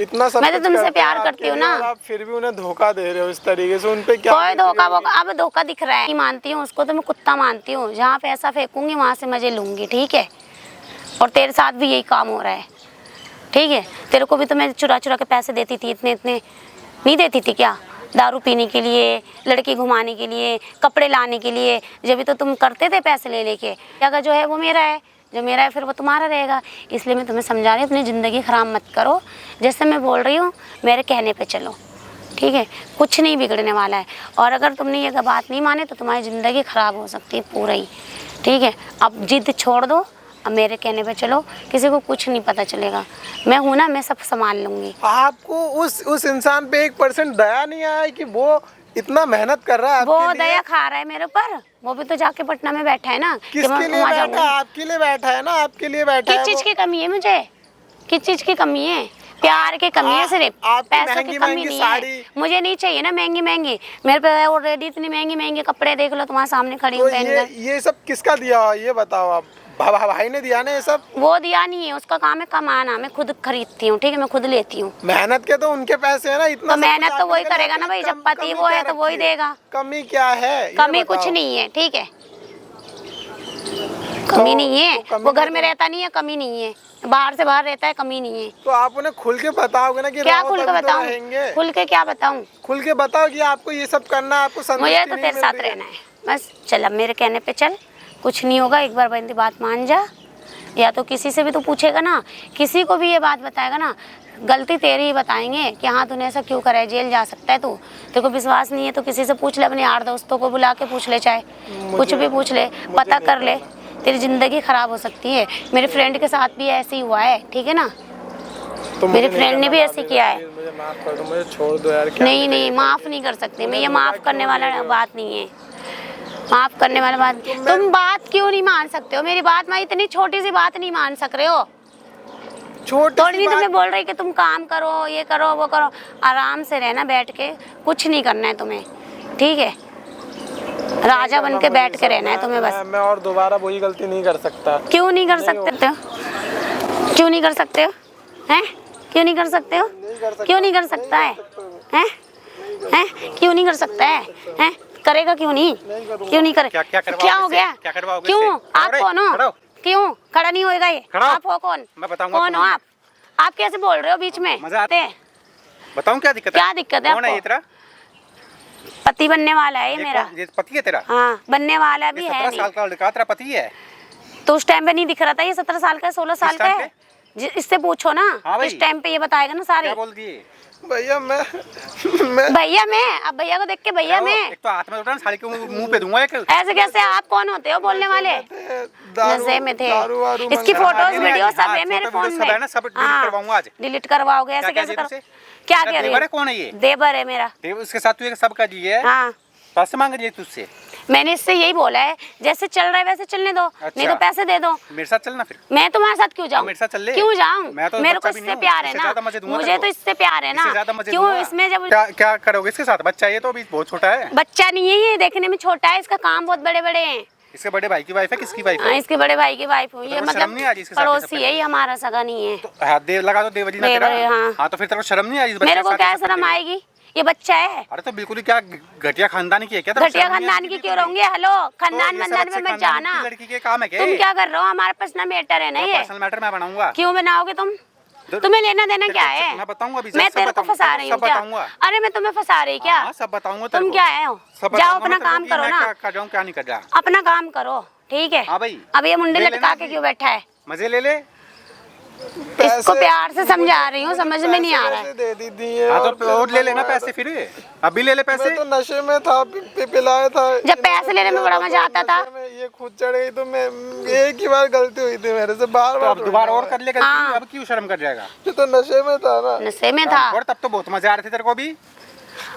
इतना सब मैं तो कुछ तुमसे करते हैं प्यार आपके करती हूँ लिए, ना। और आप फिर भी उन्हें धोखा दे रहे हो इस तरीके से। उन पे क्या कोई बीत रही धोखा होगी? वोखा, अब धोखा दिख रहा है, नहीं मानती हूँ उसको, तो मैं कुत्ता मानती हूँ। जहाँ पैसा फेंकूंगी वहाँ से मजे लूंगी, ठीक है। और तेरे साथ भी यही काम हो रहा है, ठीक है। तेरे को भी तो मैं चुरा चुरा के पैसे देती थी, इतने इतने नहीं देती थी क्या? दारू पीने के लिए, लड़की घुमाने के लिए, कपड़े लाने के लिए, जब भी तो तुम करते थे पैसे ले लेके। अगर जो है वो मेरा है, जो मेरा है फिर वो तुम्हारा रहेगा। इसलिए मैं तुम्हें समझा रही हूँ, अपनी ज़िंदगी ख़राब मत करो। जैसे मैं बोल रही हूँ मेरे कहने पे चलो, ठीक है। कुछ नहीं बिगड़ने वाला है। और अगर तुमने ये बात नहीं माने तो तुम्हारी ज़िंदगी ख़राब हो सकती है पूरा ही, ठीक है। अब जिद छोड़ दो, अब मेरे कहने पे चलो, किसी को कुछ नहीं पता चलेगा। मैं हूँ ना, मैं सब संभाल लूँगी। आपको उस इंसान पे 1% दया नहीं आया कि वो इतना मेहनत कर रहा है वो आपके लिए? दया खा रहा है मेरे ऊपर। वो भी तो जाके पटना में बैठा है ना। कि मैं किसके लिए वहाँ बैठा जाऊँगी। है? आपके लिए बैठा है ना, आपके लिए बैठा किस है चीज़ वो। की कमी है मुझे? किस चीज़ की कमी है? प्यार की कमी है सिर्फ, आपकी पैसों की महंगी कमी महंगी नहीं साड़ी। है। मुझे नहीं चाहिए ना महंगी महंगी, मेरे पे ऑलरेडी इतनी महंगी महंगी कपड़े देख लो, तुम्हारे सामने खड़ी तो हूँ पहन कर। ये सब किसका दिया हुआ ये बताओ आप? भाई ने दिया ना ये सब? वो दिया नहीं है, उसका काम है कमाना। मैं खुद खरीदती हूँ, ठीक है, मैं खुद लेती हूँ। मेहनत के तो उनके पैसे है ना, इतना तो सब मेहनत कुछ तो आपके वही लिए करेगा ना आपने भाई, जब कम- पति कमी वो क्या है तो वही रखी है? देगा। कमी क्या है ये कमी कुछ बताओ। नहीं है, ठीक है, कमी नहीं है। कमी वो घर नहीं में तो- रहता नहीं है, कमी नहीं है। बाहर से बाहर रहता है, कमी नहीं है। तो आप उन्हें खुल के बताओगे ना कि क्या रहो खुल के तभी तो बताऊं? रहेंगे। खुल के क्या बताऊं? खुल के बताओ कि आपको ये सब करना है, आपको संतुष्टि मुझे तो नहीं तेरे मिल साथ रही है। रहना है बस। चल अब मेरे कहने पे चल, कुछ नहीं होगा। एक बार मेरी बात मान जा, या तो किसी से भी तू पूछेगा ना, किसी को भी ये बात बताएगा ना, गलती तेरी ही बताएंगे कि हाँ तूने ऐसा क्यों करा है, जेल जा सकता है तू। तेरे को विश्वास नहीं है तो किसी से पूछ ले, अपने यार दोस्तों को बुला के पूछ ले, चाहे कुछ भी पूछ ले, पता कर ले। तेरी ज़िंदगी ख़राब हो सकती है। मेरे फ्रेंड के साथ भी ऐसे ही हुआ है, ठीक है ना। तो मेरे मुझे फ्रेंड ने नहीं भी करना ऐसे भाभी, किया है। मुझे माफ कर दो, मुझे छोड़ दो यार। क्या नहीं नहीं, मिलेगा? माफ़ नहीं कर सकती मैं, ये धोखा माफ़ करने क्यों वाला दे रहे हो? बात नहीं है। माफ़ करने वाला बात, तुम बात क्यों नहीं मान सकते हो मेरी बात? मैं इतनी छोटी सी बात नहीं मान सक रहे हो? छोटी थोड़ी सी नहीं बात- तुम्हें बोल रही कि तुम काम करो, ये करो, वो करो। आराम से रहना बैठ के, कुछ नहीं करना है तुम्हें, ठीक है। राजा बन के बैठ के रहना है तुम्हें बस। मैं और दोबारा वही गलती नहीं कर सकता। क्यों नहीं कर सकते हो? क्यों नहीं कर सकते हो? हैं? क्यों नहीं कर सकते हो? क्यों नहीं कर सकता है? हैं? हैं? क्यों नहीं कर सकता है? हैं? करेगा क्यों नहीं? क्यों नहीं करे? क्या करवाओगे क्या हो इससे? गया? क्या करवाओगे क्यों? इससे? आप खड़े, कौन खड़े हो? हो। क्यों खड़ा नहीं होएगा ये? खड़ा हो। आप हो कौन? मैं बताऊंगा कौन हो कौन हूँ। आप? आप कैसे बोल रहे हो बीच में? मजा आता है? बताऊं क्या दिक्कत है? क्या दिक्कत है कौन है आपको? ये तेरा? पति बनने वाला है ये मेरा। ये पति है तेरा? हाँ, बनने वाला भी ये है 17 नहीं। साल का लड़का तेरा पति है? तो उस टाइम पे नहीं दिख रहा था ये 17 साल का है, 16 साल का टाइम है। इससे पूछो ना, हाँ भाई। इस टाइम पे ये बताएगा ना सारे। क्या बोल दिए? भैया मैं भैया मैं, अब भैया को देख के भैया मैं, एक तो हाथ में उठा साड़ी के मुंह पे दूंगा एक। ऐसे कैसे? आप कौन होते हो बोलने वाले? नशे में थे। इसकी फोटोज वीडियो सब है मेरे फोन में। सब है ना, सब डिलीट करवाऊंगा आज। डिलीट करवाओगे? ऐसे क्या कैसे क्या करो? तुझसे? क्या तेरा कह रहे देवर है? हो? कौन है ये? देवर है मेरा। देव उसके साथ तू ये सब कर दिए है? हाँ, पैसे मांग रही है तुझसे? मैंने इससे यही बोला है, जैसे चल रहा है वैसे चलने दो, नहीं तो पैसे दे दो। मेरे साथ चलना फिर। मैं तुम्हारे साथ क्यों जाऊं? मेरे साथ चल ले। क्यों जाऊं? मैं तो मेरे को बच्चा भी इससे नहीं हूं, प्यार है इससे ना, ज्यादा मजे दूंगा मुझे तेरे तो को। इससे प्यार है ना। इससे ज्यादा मजे क्यों दूंगा। इसमें जब क्या क्या करोगे इसके साथ? बच्चा ये तो अभी बहुत छोटा है। बच्चा नहीं है ये, देखने में छोटा है, इसका काम बहुत बड़े बड़े हैं। इसके बड़े भाई की वाइफ है? किसकी वाइफ हाँ, है? इसके बड़े भाई की वाइफ हूँ ये, तो शर्म नहीं आ रही मतलब इसके साथ ये सब पड़ोसी है, ये हमारा सगा नहीं है। तो हाथ दे लगा तो देवरी ना देवर तेरा। है, हाँ। हाँ तो फिर तेरे को शर्म नहीं आ रही इस बच्चे मेरे के को साथ क्या ये सब शर्म करने में? आएगी? ये बच्चा है। अरे तो बिल्कुल ही क्या घटिया खानदान की है क्या? तेरे को घटिया शर्म नहीं खानदान आती की बिल्कुल क्यों भी? रहूंगी? हेलो, तो खानदान ये सब वंदान अच्छे में मत खानदान जाना। की लड़की के काम है क्या? तुम क्या कर रहे हो? हमारा पर्सनल मैटर है ना ये। पर्सनल मैटर मैं बनाऊंगा। क्यों बनाओगे तुम? तुम्हें लेना देना क्या है? मैं बताऊंगा अभी, मैं सब तेरे को बताऊंगा, फंसा रही हूँ सब क्या? बताऊंगा। अरे मैं तुम्हें फंसा रही क्या? हाँ, सब बताऊंगा तेरे तुम को। क्या है हो? सब जाओ बताऊंगा अपना मैं तेरे काम को कि करो मैं ना, क्या कर रहा हूँ क्या नहीं कर रहा। अपना काम करो, ठीक है। हाँ भाई। अब ये मुंडे ले लटका लेना के जी। क्यों बैठा है? मजे ले ले। इसको प्यार से समझा रही हूँ, समझ में नहीं आ रहा है। दे दी थी हाँ तो और ले लेना पैसे फिर, अभी ले ले पैसे। मैं तो नशे में था, पिलाया था। जब पैसे लेने में बड़ा मजा आता था। नशे में ये खुद चढ़ गई तो मैं, एक ही बार गलती हुई थी मेरे से, बार तो बार अब दोबारा और कर ले गलती, हाँ। अब क्यों शर्म कर जाएगा? ये तो नशे में था ना। नशे में था। और तब तो बहुत मजा आ रहे थे तेरे को भी।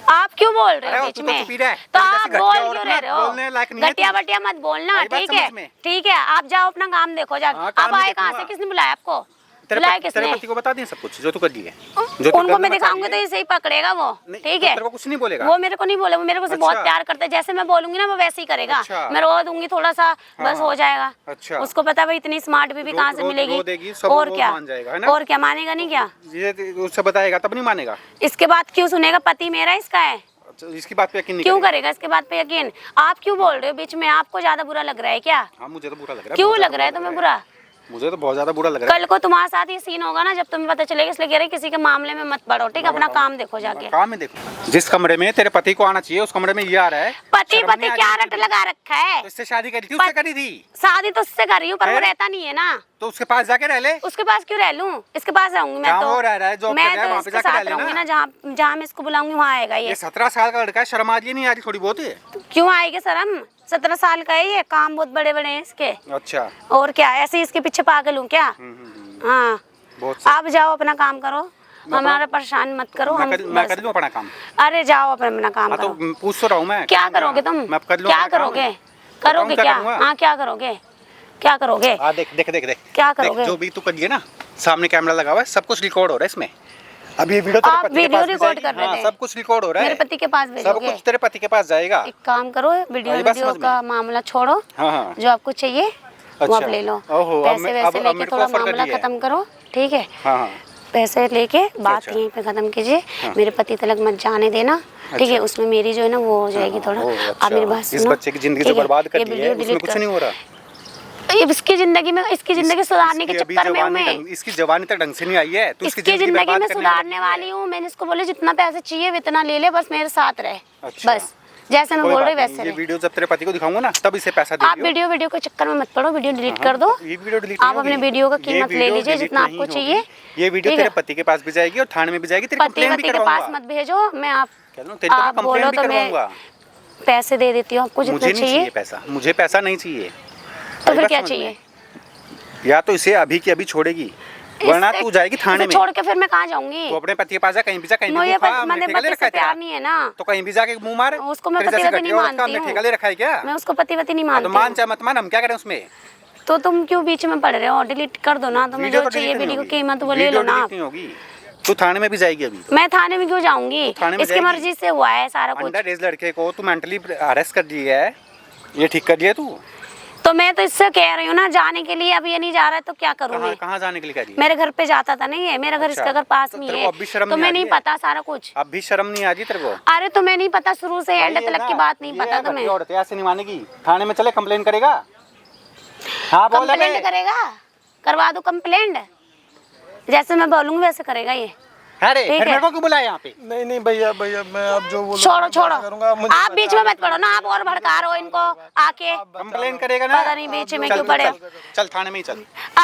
आप क्यों बोल रहे अरे हो वो बीच तू तो में? चुप ही रह। तो तेरी आप जैसी बोल घटिया क्यों औरत रहे ना बोलने लायक नहीं है घटिया तू। बटिया मत बोलना, आई बात ठीक समझ है? में। ठीक है, आप जाओ अपना काम देखो जाके। हाँ, काम आप ही आए कहाँ देखूंगा। से? किसने बुलाया आपको? तेरे बुलाया तेरे किसने? पति को बता दिए सब कुछ जो तू कर दी है, जो तू उनको घर मैं में दिखाऊंगी तो मचा दी है। इसे ही पकड़ेगा वो, नहीं, ठीक तो है? तेरे को कुछ नहीं बोलेगा। वो मेरे को नहीं बोले, वो मेरे को से बहुत अच्छा। प्यार करता है। जैसे मैं बोलूंगी ना वो वैसे ही करेगा। अच्छा। मैं रो दूंगी थोड़ा सा, बस हाँ। हो जाएगा। अच्छा। उसको पता है भाई इतनी स्मार्ट बीबी कहाँ से रो मिलेगी। देगी, सब और वो क्या मान जाएगा, है ना? और क्या मानेगा नहीं क्या? ये उससे बताएगा तब नहीं मानेगा। इसके बाद क्यों सुनेगा? पति मेरा इसका है, अच्छा, इसकी बात पे यकीन नहीं क्यों करेगा। करेगा इसके बाद पे यकीन? आप क्यों बोल रहे हो बीच में? आपको ज्यादा बुरा लग रहा है क्या? हाँ मुझे तो बुरा लग रहा है। क्यों बहुत लग ज्यादा रहा है तुम्हें बुरा? मुझे तो बहुत ज्यादा बुरा लग रहा है। कल को तुम्हारे साथ ये सीन होगा ना जब तुम्हें पता चलेगा, इसलिए कह रहे किसी के मामले में मत पड़ो, ठीक है? अपना काम देखो जाके। काम में देखो, जिस कमरे में तेरे पति को आना चाहिए उस कमरे में ये आ रहा है। पति शर्म पति नहीं आ क्या रही रट तुझे? लगा रखा है? तो इससे शादी करी थी, उससे करी थी। शादी तो उससे कर रही हूँ पर वो फिर? रहता नहीं है ना। तो उसके पास जाके रह ले। उसके पास क्यों रह लूं? इसके पास रहूंगी मैं जहाँ तो। वो रह रहा है, जॉब कर मैं रहा है, तो वहाँ पे इसके जाके रह साथ लेना। रहूंगी ना, जहाँ जहाँ मैं इसको बुलाऊंगी वहाँ आएगा ये। ये 17 साल का लड़का है, शर्म आ रही नहीं आ रही थोड़ी बहुत है? क्यों आएगी शर्म? 17 साल का है ये, काम बहुत बड़े बड़े हैं इसके। अच्छा। और क्या ऐसे ही इसके पीछे पागल हूँ क्या? हाँ, बहुत सही। आप जाओ अपना काम करो, हमारा परेशान मत करो। हम मैं कर बस- लूँ अपना काम। अरे जाओ अपना काम हाँ तो करो। पूछ तो रहा हूँ मैं। क्या करोगे तुम? मैं कर लूँ क्या अपना काम। करोगे? बताऊँ करोगे क्या क्या? करूँगा? हाँ क्या करोगे? क्या करोगे? हाँ देख देख देख देख क्या देख, करोगे? जो भी तू करिए ना, सामने कैमरा लगा हुआ है, सब कुछ रिकॉर्ड हो रहा है इसमें। अब ये वीडियो तेरे आप पति के वीडियो पास भी रिकॉर्ड जाएगी। कर रहे हाँ, थे? सब कुछ रिकॉर्ड हो रहा है। मेरे पति के पास सब भेजोगे? कुछ तेरे पति के पास जाएगा। एक काम करो, वीडियो अरे बस वीडियो समझ का मामला छोड़ो। हाँ हाँ। जो आपको चाहिए वो आप अच्छा। ले लो। ओहो, अब पैसे मैं- वैसे अब लेके मेरे को थोड़ा ऑफर कर मामला दिया है। खत्म करो, ठीक है? हाँ हाँ। पैसे लेके बात अच्छा। यहीं पे खत्म कीजिए। हाँ। मेरे पति तलक मत जाने देना, ठीक है? उसमें मेरी जो है ना वो हो जाएगी थोड़ा। ओह, आप अच्छा। मेरी बात इस सुनो। बच्चे की जिंदगी ठीक जो बर्बाद कर ये दी है, वीडियो उसमें डिलीट कुछ कर। नहीं हो रहा। इसकी जिंदगी में, इसकी जिंदगी सुधारने के इसकी अभी चक्कर में हूँ जवानी मैं। इसकी जवानी तक ढंग से नहीं आई है, तो इसकी जिंदगी बर्बाद में करने सुधारने लगी है। वाली हूँ। मैंने इसको बोले जितना पैसे चाहिए इतना ले ले, बस मेरे साथ रहे। अच्छा। बस जैसे मैं कोई बोल बात रही नहीं, वैसे ये रहे। वीडियो जब तेरे पति को दिखाऊंगा ना तब इसे पैसा दे आप दियो। वीडियो के चक्कर में मत पड़ो, वीडियो डिलीट कर दो। ये वीडियो डिलीट आप अपने वीडियो का कीमत ले लीजिए जितना आपको चाहिए। ये वीडियो ठीक तेरे है? पति के पास भी जाएगी और थाने में भी जाएगी, तेरी पति कंप्लेन भी वति के पास करवाऊंगा। मत भेजो। मैं आप कह लो, तेरी तो मैं आप कंप्लेन बोलो भी तो मैं करवाऊंगा। पैसे दे देती हूँ आपको जितना मुझे नहीं चाहिए चाहिए। पैसा, मुझे पैसा नहीं चाहिए। तो आई फिर बात क्या समझ में? चाहिए? या तो इसे अभी की अभी छोड़ेगी, वरना इससे- तू जाएगी थाने इसे में। छोड़ के फिर मैं कहाँ जाऊंगी? तो अपने पति के पास जा, कहीं भी जा, कहीं भी मुझे मुंह खा, मैंने हमने ठेका ले पति रखा से है तेरा। प्यार नहीं है ना, तो कहीं भी जाके मुंह मार। उसको मैं तेरे पति जैसे वति नहीं घटिया औरत का मानती हमने हूँ। ठेका ले रखा है क्या? मैं उसको पति वति नहीं तो मानती मान हूँ। चाहे मत मान, हम क्या करें उसमें? तो तुम क्यों बीच में पड़ रहे हो? डिलीट कर दो ना। तुम्हें वीडियो जो तो चाहिए डिलीट नहीं वीडियो की होगी। कीमत वो ले वीडियो लो ना डिलीट आप। नहीं होगी। तू थाने में भी जाएगी अभी। मैं थाने में क्यों जाऊंगी? थाने में इसकी जाएगी। मर्जी से हुआ है सारा कुछ। अंडर एज लड़के को तू मेंटली अरेस्ट कर दी है, ये ठीक कर दिया तू? तो मैं तो इससे कह रही हूँ ना जाने के लिए। अब ये नहीं जा रहा है तो क्या करूँ मैं? कहाँ जाने के लिए कह रही है? मेरे घर पे जाता था नहीं है, मेरा घर अच्छा, इसका घर पास तो में तेरे है। को अब भी शर्म तुम्हें नहीं आ नहीं रही है? पता सारा कुछ। अब भी शर्म नहीं आ रही तेरे को? अरे तुम्हें नहीं पता, शुरू से एंड भाई, ये तक ना, की बात नहीं ये पता घटिया तुम्हें। औरत है, ऐसे नहीं मानेगी। थाने में चले, कंप्लेन करेगा। हाँ बोल कंप्लेंट अबे। करेगा? करवा दो कंप्लेंट। जैसे मैं बोलूंगी वैसे करेगा ये। अरे ठीक फिर है। मेरे को क्यों बुलाया यहाँ पे? नहीं नहीं भैया भैया, मैं अब जो बोलूँ छोड़ो छोड़ो, करूँगा। मुझे आप बीच में मत पड़ो ना। आप और भड़का रहे हो इनको आके। कंप्लेन करेगा ना? पता नहीं बीच में चल, क्यों पड़े। चल, चल थाने में ही चल। अरे